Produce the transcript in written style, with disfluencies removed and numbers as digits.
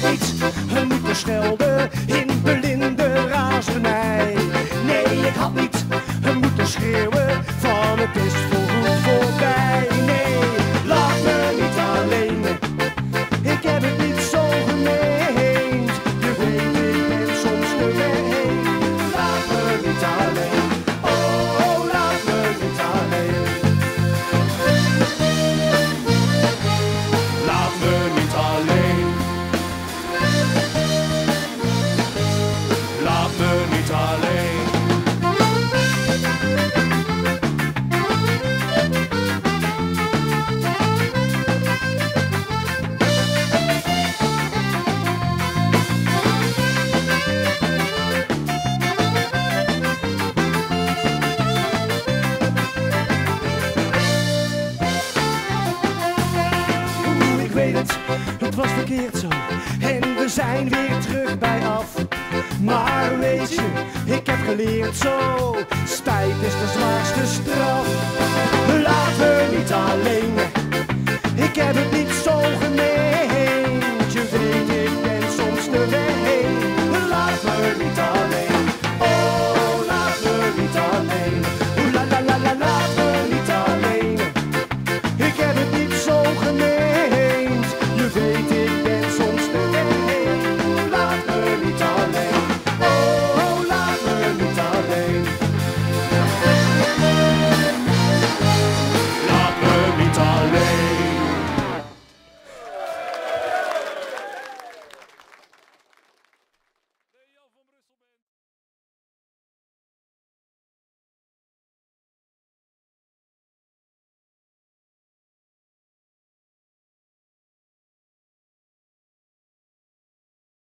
had niet moeten schelden in blinde razernij. Nee, ik had niet moeten schreeuwen van het is voorgoed voorbij. Nee, laat me niet alleen, ik heb het niet zo gemeend. Je weet, ik ben soms de weg heen. Laat me niet alleen, oh, laat me niet alleen. Laat me niet alleen. Laat me niet alleen. Ik weet het was verkeerd zo en we zijn weer terug bij af. Maar weet je, ik heb geleerd zo, spijt is de zwaarste straf. Laat me niet alleen, ik heb het niet zo gemeen.